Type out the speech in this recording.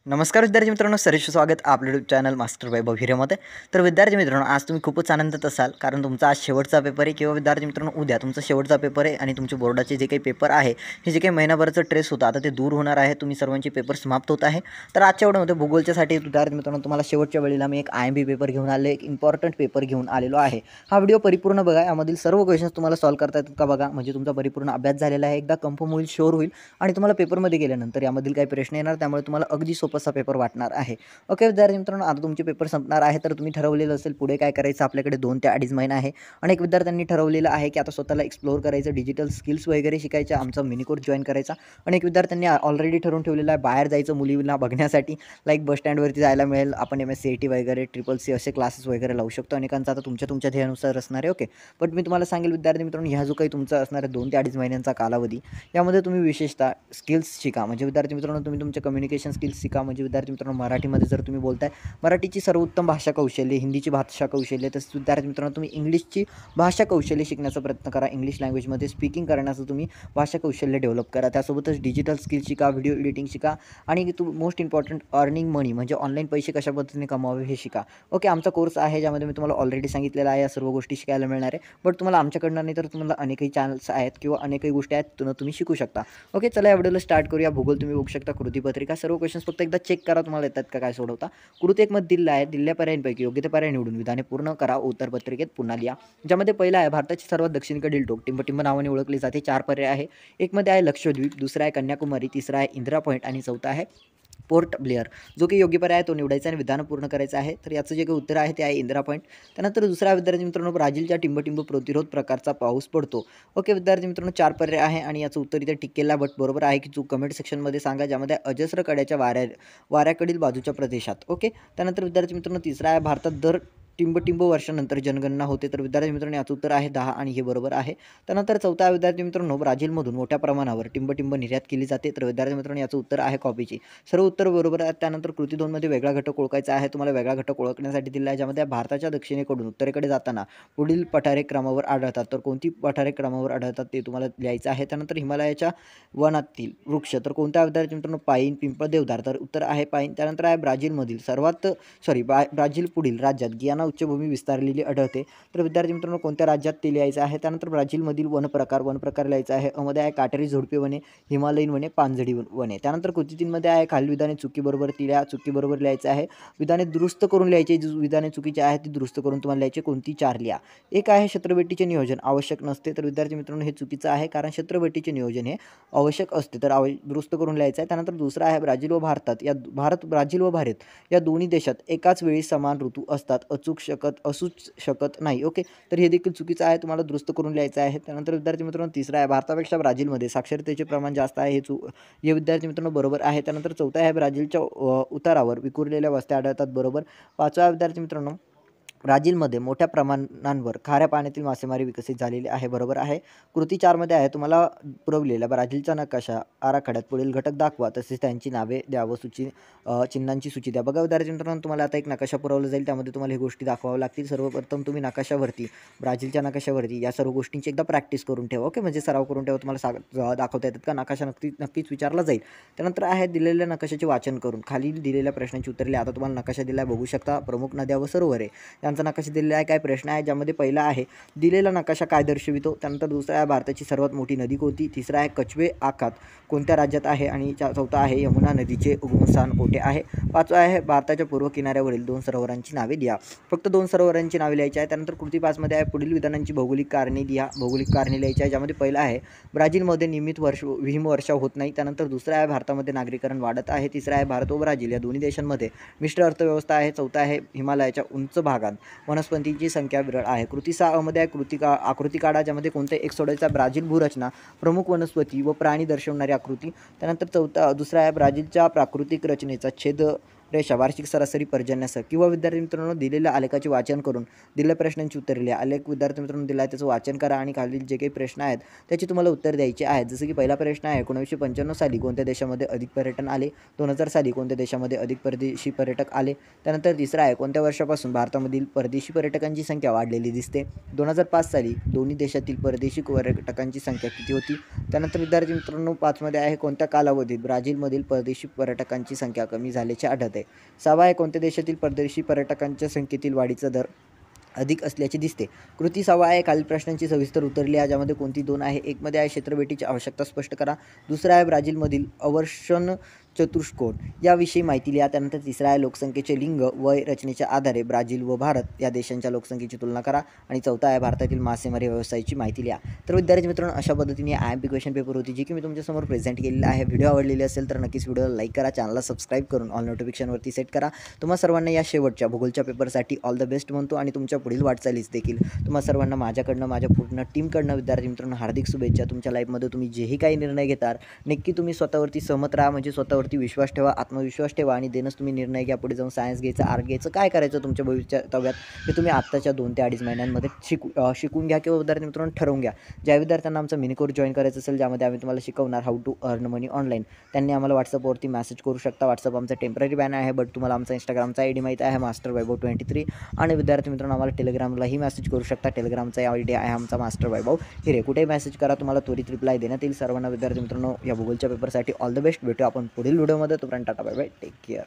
नमस्कार विद्यार्थी मित्रांनो, सहर्ष स्वागत आपल्या यूट्यूब चॅनल मास्टर वैभव हिरेमध्ये. तर विद्यार्थी मित्रांनो, आज तुम्ही खूपच आनंदात असाल कारण तुमचा आज शेवटचा पेपर आहे किंवा विद्यार्थी मित्रांनो उद्या तुमचा शेवटचा पेपर आहे आणि तुमचे बोर्डाचे जे काही पेपर आहे हे जे काही महिनाभराचं ट्रेस होतं आता ते दूर होणार आहे. तुम्ही सर्वांचे पेपर समाप्त होत आहे. तर आजच्या व्हिडिओमध्ये भूगोलच्यासाठी विद्यार्थी मित्रांनो तुम्हाला शेवटच्या वेळेला मी एक IMP पेपर घेऊन आले, एक इम्पॉर्टंट पेपर घेऊन आलेलो आहे. हा व्हिडिओ परिपूर्ण बघा, यामधील सर्व क्वेश्चन्स तुम्हाला सॉल्व्ह करता येतात का बघा, म्हणजे तुमचा परिपूर्ण अभ्यास झालेला आहे. एकदा कन्फर्म होईल, शुअर होईल आणि तुम्हाला पेपरमध्ये गेल्यानंतर यामधील काही प्रश्न येणार, त्यामुळे तुम्हाला अगदी सोपासा पेपर वाटणार आहे. ओके विद्यार्थी मित्रांनो, आता तुमचे पेपर संपणार आहे तर तुम्ही ठरवलेलं असेल पुढे काय करायचं. आपल्याकडे 2 ते 2.5 महिना आहे. अनेक विद्यार्थ्यांनी ठरवलेलं आहे की आता स्वतःला एक्सप्लोर करायचं, डिजिटल स्किल्स वगैरे शिकायच्या, आमचा मिनी कोर्स जॉईन करायचा. अनेक विद्यार्थ्यांनी ऑलरेडी ठरवून ठेवलेलं आहे बाहेर जायचं मुलींना बघण्यासाठी, लाईक बस स्टँडवरती जायला मिळेल, आपण MSCIT वगैरे CCC असे क्लासेस वगैरे लावू शकतो. अनेकांचा आता तुमच्या ध्येयानुसार असणार आहे. ओके, बट मी तुम्हाला सांगेल विद्यार्थी मित्रांनो, ह्या जो काही तुमचा असणार आहे 2 ते 2.5 महिन्यांचा कालावधी, यामध्ये तुम्ही विशेषतः स्किल्स शिका. म्हणजे विद्यार्थी मित्रांनो तुम्ही तुमचे कम्युनिकेशन स्किल्स शिका. म्हणजे विद्यार्थी मित्रांनो मराठीमध्ये जर तुम्ही बोलताय, मराठीची सर्वोत्तम भाषा कौशल्य, हिंदीची भाषा कौशल्य, तसेच विद्यार्थी मित्रांनो तुम्ही इंग्लिशची भाषा कौशल्य शिकण्याचा प्रयत्न करा. इंग्लिश लँग्वेजमध्ये स्पीकिंग करण्याचं तुम्ही भाषा कौशल्य डेव्हलप करा. त्यासोबतच डिजिटल स्किल शिका, व्हिडिओ एडिटिंग शिका आणि मोस्ट इम्पॉर्टंट अर्निंग मनी, म्हणजे ऑनलाईन पैसे कशा पद्धतीने कमावे हे शिका. ओके, आमचा कोर्स आहे ज्यामध्ये मी तुम्हाला ऑलरेडी सांगितलेला आहे या सर्व गोष्टी शिकायला मिळणार आहे. बट तुम्हाला आमच्याकडनं नाही तर तुम्हाला अनेकही चॅनल्स आहेत किंवा अनेकही गोष्टी आहेत तुम्ही शिकू शकता. ओके, चला या व्हिडिओला स्टार्ट करूया. भूगोल तुम्ही बघू शकता, कृतीपत्रिका, सर्व क्वेश्चन्स फक्त एकदा चेक करा तुम्हाला येतात का काय सोडवता. कृती 1 मध्ये दिलेला आहे, दिलेल्या पर्यायांपैकी योग्य ते पर्याय निवडून विधाने पूर्ण करा, उत्तरपत्रिकेत पुन्हा लिहा. ज्यामध्ये पहिला आहे भारताची सर्वात दक्षिणेकडील टोक, टिंबटिंब नावाने ओळखले जाते. 4 पर्याय आहे. 1 मध्ये आहे लक्षद्वीप, दुसरा आहे कन्याकुमारी, तिसरा आहे इंदिरा पॉईंट आणि चौथा आहे पोर्ट ब्लेअर. जो काही योग्य पर्याय आहे तो निवडायचा आणि विधान पूर्ण करायचं आहे. तर याचं जे काही उत्तर आहे ते आहे इंदिरा पॉईंट. त्यानंतर दुसरा विद्यार्थी मित्रांनो, ब्राझीलच्या टिंबटिंब प्रतिरोध प्रकारचा पाऊस पडतो. ओके विद्यार्थी मित्रांनो, 4 पर्याय आहे आणि याचं उत्तर इथे टिक केला, बट बरोबर आहे की चूक कमेंट सेक्शनमध्ये सांगा. ज्यामध्ये अजस्र कड्याच्या वाऱ्याकडील बाजूच्या प्रदेशात. ओके, त्यानंतर विद्यार्थी मित्रांनो तिसरा आहे भारतात दर टिंबटिंब वर्षानंतर जनगणना होते. तर विद्यार्थी मित्रांनो याचं उत्तर आहे 10 आणि हे बरोबर आहे. त्यानंतर चौथा विद्यार्थी मित्रांनो, ब्राझीलमधून मोठ्या प्रमाणावर टिंबटिंब निर्यात केली जाते. तर विद्यार्थी मित्रांनो याचं उत्तर आहे कॉफीची. सर्व उत्तर बरोबर आहेत. त्यानंतर कृती 2 मध्ये वेगळा घटक ओळखायचा आहे. तुम्हाला वेगळा घटक ओळखण्यासाठी दिला आहे, ज्यामध्ये भारताच्या दक्षिणेकडून उत्तरेकडे जाताना पुढील पठारे क्रमावर आढळतात. तर कोणती पठारे क्रमावर आढळतात ते तुम्हाला लिहायचं आहे. त्यानंतर हिमालयाच्या वनातील वृक्ष, तर कोणत्या विद्यार्थी मित्रांनो, पाईन, पिंपळ, देवदार. तर उत्तर आहे पाईन. त्यानंतर आहे ब्राझीलमधील ब्राझील पुढील राज्यात गियाना उच्चभूमी विस्तारलेली आढळते. तर विद्यार्थी मित्रांनो कोणत्या राज्यात ते लिहायचं आहे. त्यानंतर ब्राझीलमधील वनप्रकार लिहायचा आहे. मध्ये आहे काटेरी झुडपे वने, हिमालयीन वने, पानझडी वने. त्यानंतर कृती 3 मध्ये आहे खालील विधाने चुकी बरोबर चुकी बरोबर लिहायचं आहे. विधाने दुरुस्त करून लिहायचे, जी विधाने चुकीची आहेत ती दुरुस्त करून तुम्हाला लिहायचे. कोणती 4 लिहा. एक आहे छत्रबेटीचे नियोजन आवश्यक नसते. तर विद्यार्थी मित्रांनो हे चुकीचं आहे, कारण छत्रबेटीचे नियोजन हे आवश्यक असते. तर दुरुस्त करून लिहायचं आहे. त्यानंतर दुसरा आहे ब्राझील व ब्राझील व भारत या दोन्ही देशात एकाच वेळी समान ऋतू असतात, असू शकत नाही. ओके, तर हे देखील चुकीचं आहे, तुम्हाला दुरुस्त करून लिहायचं आहे. त्यानंतर विद्यार्थी मित्रांनो तिसरा आहे भारतापेक्षा ब्राझीलमध्ये साक्षरतेचे प्रमाण जास्त आहे. हे विद्यार्थी मित्रांनो बरोबर आहे. त्यानंतर चौथा आहे ब्राझीलच्या उतारावर विखुरलेल्या वस्त्या आढळतात. बरोबर. 5वा विद्यार्थी मित्रांनो, ब्राझीलमध्ये मोठ्या प्रमाणांवर खाऱ्या पाण्यातील मासेमारी विकसित झालेली आहे. बरोबर आहे. कृती 4 मध्ये आहे तुम्हाला पुरवलेला ब्राझीलचा नकाशा आराखड्यात पुढील घटक दाखवा, तसेच त्यांची नावे द्या व चिन्हांची सूची द्या. बघा विद्यार्थी मित्रांनो, तुम्हाला आता एक नकाशा पुरवला जाईल, त्यामध्ये तुम्हाला ही गोष्टी दाखवाव्या लागतील. सर्वप्रथम तुम्ही नकाशावरती, ब्राझीलच्या नकाशावरती या सर्व गोष्टींची एकदा प्रॅक्टिस करून ठेवा. ओके, म्हणजे सराव करून ठेवा. तुम्हाला दाखवता येतात का नकाशा नक्कीच विचारला जाईल. त्यानंतर आहे दिलेल्या नकाशाचे वाचन करून खालील दिलेल्या प्रश्नांची उत्तरे लिहा. आता तुम्हाला नकाशा दिला आहे, बघू शकता. प्रमुख नद्या व सरोवरे यांचा नकाशा दिलेला आहे. काय प्रश्न आहे, ज्यामध्ये पहिला आहे दिलेला नकाशा काय दर्शवितो. त्यानंतर दुसरा आहे भारताची सर्वात मोठी नदी कोणती. तिसरा आहे कछवे आखात कोणत्या राज्यात आहे आणि चौथा आहे यमुना नदीचे उगमस्थान कोठे आहे. 5वा आहे भारताच्या पूर्व किनाऱ्यावरील 2 सरोवरांची नावे लिहा. फक्त 2 सरोवरांची नावे लिहायची आहे. त्यानंतर कृती 5 मध्ये आहे पुढील विधानांची भौगोलिक कारणे लिहा. भौगोलिक कारणे लिहायची आहे, ज्यामध्ये पहिला आहे ब्राझीलमध्ये नियमित हिमवर्षाव होत नाही. त्यानंतर दुसरा आहे भारतामध्ये नागरीकरण वाढत आहे. तिसरा आहे भारत व ब्राझील या दोन्ही देशांमध्ये मिश्र अर्थव्यवस्था आहे. चौथा आहे हिमालयाच्या उंच भागात वनस्पतींची संख्या विरळ आहे. कृती 6 मध्ये आहे आकृती काढा, ज्यामध्ये कोणते एक सोडायचा. ब्राझील भूरचना, प्रमुख वनस्पती व प्राणी दर्शवणारी आकृती. त्यानंतर दुसरा आहे ब्राझीलच्या प्राकृतिक रचनेचा छेद रेषा, वार्षिक सरासरी पर्जन्यासह किंवा विद्यार्थी मित्रांनो दिलेल्या आलेखाचे वाचन करून दिलेल्या प्रश्नांची उत्तरे लिहा. आलेख विद्यार्थी मित्रांनो दिला आहे त्याचं वाचन करा आणि खालील जे काही प्रश्न आहेत त्याची तुम्हाला उत्तर द्यायची आहेत. जसं की पहिला प्रश्न आहे 1995 साली कोणत्या देशामध्ये अधिक पर्यटन आले? 2000 साली कोणत्या देशामध्ये अधिक परदेशी पर्यटक आले? त्यानंतर तिसरा आहे कोणत्या वर्षापासून भारतामधील परदेशी पर्यटकांची संख्या वाढलेली दिसते? 2005 साली दोन्ही देशातील परदेशी पर्यटकांची संख्या किती होती? त्यानंतर विद्यार्थी मित्रांनो 5 मध्ये आहे कोणत्या कालावधीत ब्राझीलमधील परदेशी पर्यटकांची संख्या कमी झाल्याचे आढळते? 6 आहे कोणत्या देशातील परदेशी पर्यटकांच्या संख्येतील वाढीचा दर अधिक असल्याचे दिसते? कृती 6 आहे खालील प्रश्नांची सविस्तर उत्तरे लिहा, ज्यामध्ये कोणती 2 आहे? 1 मध्ये आहे क्षेत्रभेटीची आवश्यकता स्पष्ट करा. दुसरा आहे ब्राझीलमधील अवर्षण चतुष्कोन याविषयी माहिती लिहा. त्यानंतर तिसरा आहे लोकसंख्येचे लिंग वय रचनेच्या आधारे ब्राझील व भारत या देशांच्या लोकसंख्येची तुलना करा. आणि चौथा आहे भारतातील मासेमारी व्यवसायाची माहिती लिहा. तर विद्यार्थी मित्रांनो अशा पद्धतीने IMP क्वेश्चन पेपर होती जी की मी तुमच्यासमोर प्रेझेंट केलेली आहे. व्हिडिओ आवडलेली असेल तर नक्कीच व्हिडिओला लाईक करा, चॅनलला सबस्क्राईब करून ऑल नोटिफिकेशनवरती सेट करा. तुम्हा सर्वांना या शेवटच्या भूगोलच्या पेपरसाठी ऑल द बेस्ट म्हणतो आणि तुमच्या पुढील वाटचालीस देखील तुम्हा सर्वांना माझ्याकडनं माझ्या पूर्ण टीमकडनं विद्यार्थी मित्रांनो हार्दिक शुभेच्छा. तुमच्या लाईफमध्ये तुम्ही जेही काही निर्णय घेता नक्की तुम्ही स्वतःवरती सहमत राहा, म्हणजे स्वतःवरती विश्वास ठेवा, आत्मविश्वास ठेवा आणि देणंच तुम्ही निर्णय घ्या. पुढे जाऊन सायन्स घ्यायचं, आर्ट घ्यायचं, काय करायचं तुमच्या भविष्यात हे तुम्ही आत्ताच्या 2 ते 2.5 महिन्यांमध्ये शिकून घ्या किंवा विद्यार्थी मित्रांनो ठरवून घ्या. ज्या विद्यार्थ्यांना आमचा मिनी कोर्स जॉईन करायचं असेल ज्यामध्ये आम्ही तुम्हाला शिकवणार how to earn money online, त्यांनी आम्हाला व्हॉट्सअपवरती मेसेज करू शकता. व्हॉट्सअप आमचा टेम्पररी बॅन आहे, बट तुम्हाला आमचा इंस्टाग्रामचा ID माहीत आहे मास्टर वैभव 23. आणि विद्यार्थी मित्रांनो आम्हाला टेलिग्रामलाही मेसेज करू शकता. टेलिग्रामचा ID आहे आमचा मास्टर वैभव हिरे. कुठेही मेसेज करा, तुम्हाला त्वरित रिप्लाय देण्यात येईल. सर्वांना विद्यार्थी मित्रांनो या भूगोलच्या पेपरसाठी ऑल द बेस्ट. भेटू आपण पुढील व्हिडिओमध्ये. तोपर्यंत tata bye bye, take care.